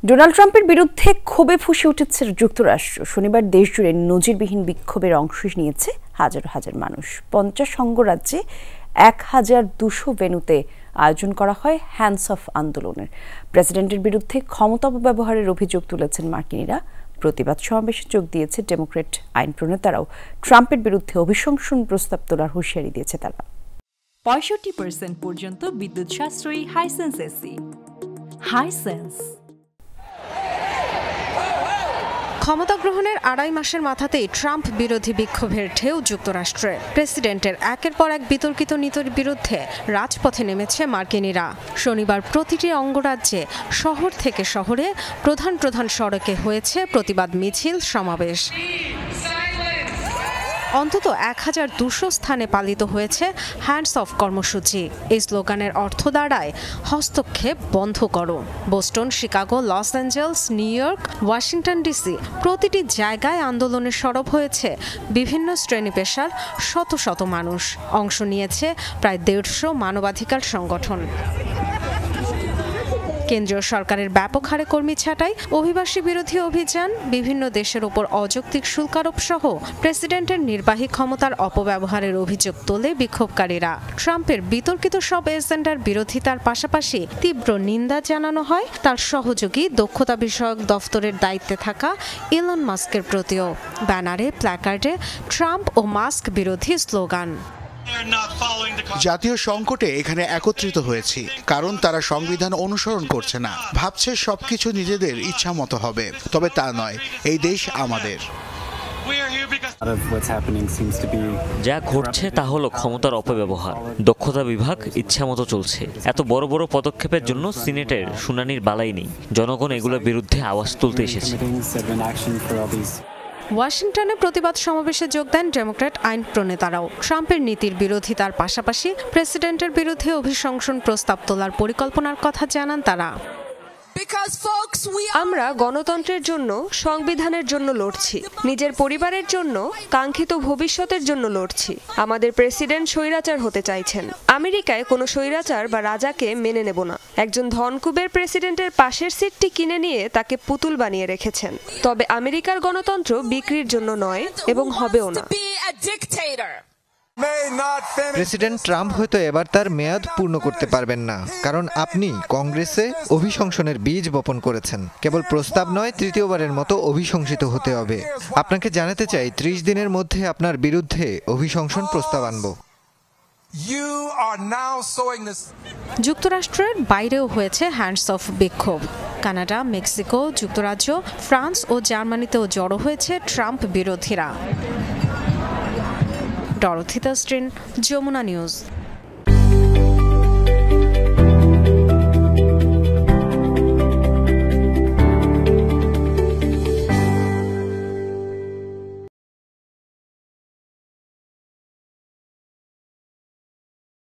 Donald ট্রাম্পের বিরুদ্ধে ক্ষোভে ফুঁসে উঠেছে যুক্তরাষ্ট্র। শনিবার দেশজুড়ে নজিরবিহীন বিক্ষোভের অংশ নিয়েছে হাজার হাজার মানুষ। 50 অঙ্গরাজ্যে 1200 ভেন্যুতে আয়োজন করা হয় হ্যান্ডস অফ আন্দোলনের। প্রেসিডেন্টের বিরুদ্ধে ক্ষমতা অপব্যবহারের অভিযোগ তুলেছেন মার্কিনীরা। প্রতিবাদ সমাবেশে যোগ দিয়েছে ডেমোক্র্যাট আইন প্রণেতারাও। ট্রাম্পের বিরুদ্ধে অভিশংসন প্রস্তাব তোলার হুঁশিয়ারি দিয়েছে তারা। 65% পর্যন্ত বিদ্যুৎ সাশ্রয়ী হাইসেন্স এসি। হাইসেন্স ক্ষমতা গ্রহণের 2.5 মাসের মাথাতেই ট্রাম্প বিরোধী বিক্ষোভের ঢেউ যুক্তরাষ্ট্রে। প্রেসিডেন্টের একের পর এক বিতর্কিত নীতির বিরুদ্ধে রাজপথে নেমেছে মার্কিনীরা। শনিবার প্রতিটি অঙ্গরাজ্যে শহর থেকে শহরে প্রধান প্রধান সড়কে হয়েছে প্রতিবাদ মিছিল, সমাবেশ। অন্তত 1200 স্থানে পালিত হয়েছে হ্যান্ডস অফ কর্মসূচি। এই স্লোগানের অর্থ দাঁড়ায় হস্তক্ষেপ বন্ধ করো। Boston, Chicago, Los Angeles, New York, Washington DC প্রতিটি জায়গায় আন্দোলনে সরব হয়েছে বিভিন্ন শ্রেণী পেশার শত শত মানুষ। অংশ নিয়েছে প্রায় 150 মানবাধিকার সংগঠন। কেন্দ্রীয় সরকারের ব্যাপক হারে কর্মী ছাঁটাই, অভিবাসী বিরোধী অভিযান, বিভিন্ন দেশের উপর অযৌক্তিক শুল্ক আরোপ সহ প্রেসিডেন্টের নির্বাহী ক্ষমতার অপব্যবহারের অভিযোগ তোলে বিক্ষোভকারীরা। ট্রাম্পের বিতর্কিত সব এজেন্ডার বিরোধিতার পাশাপাশি তীব্র নিন্দা জানানো হয় তার সহযোগী দক্ষতা বিষয়ক দফতরের দায়িত্বে থাকা ইলন মাস্কের প্রতিও। ব্যানারে, প্ল্যাকার্ডে ট্রাম্প ও মাস্ক বিরোধী স্লোগান। জাতীয় সংকটে এখানে একত্রিত হয়েছি কারণ তারা সংবিধান অনুসরণ করছে না, ভাবছে সবকিছু নিজেদের ইচ্ছা মতো হবে। তবে তা নয়, এই দেশ আমাদের। যা ঘটছে তা হলো ক্ষমতার অপব্যবহার। দক্ষতা বিভাগ ইচ্ছামতো চলছে। এত বড় বড় পদক্ষেপের জন্য সিনেটের শুনানির বালাই নেই। জনগণ এগুলোর বিরুদ্ধে আওয়াজ তুলতে এসেছে। ওয়াশিংটনে প্রতিবাদ সমাবেশে যোগ দেন ডেমোক্র্যাট আইন প্রণেতারাও। ট্রাম্পের নীতির বিরোধিতার পাশাপাশি প্রেসিডেন্টের বিরুদ্ধে অভিশংসন প্রস্তাব তোলার পরিকল্পনার কথা জানান তারা। আমরা গণতন্ত্রের জন্য, সংবিধানের জন্য লড়ছি, নিজের পরিবারের জন্য, কাঙ্ক্ষিত ভবিষ্যতের জন্য লড়ছি। আমাদের প্রেসিডেন্ট স্বৈরাচার হতে চাইছেন। আমেরিকায় কোনো স্বৈরাচার বা রাজাকে মেনে নেব না। একজন ধনকুবের প্রেসিডেন্টের পাশের সিটটি কিনে নিয়ে তাকে পুতুল বানিয়ে রেখেছেন। তবে আমেরিকার গণতন্ত্র বিক্রির জন্য নয় এবং হবেও না। প্রেসিডেন্ট ট্রাম্প হয়তো এবার তার মেয়াদ পূর্ণ করতে পারবেন না, কারণ আপনি কংগ্রেসে অভিশংসনের বীজ বপন করেছেন। কেবল প্রস্তাব নয়, তৃতীয়বারের মতো অভিশংসিত হতে হবে। আপনাকে জানাতে চাই, 30 দিনের মধ্যে আপনার বিরুদ্ধে অভিশংসন প্রস্তাব আনব। যুক্তরাষ্ট্রের বাইরেও হয়েছে হ্যান্ডস অফ বিক্ষোভ। কানাডা, মেক্সিকো, যুক্তরাজ্য, ফ্রান্স ও জার্মানিতেও জড়ো হয়েছে ট্রাম্প বিরোধীরা। ডরথি তাস্ট্রিন, যমুনা নিউজ।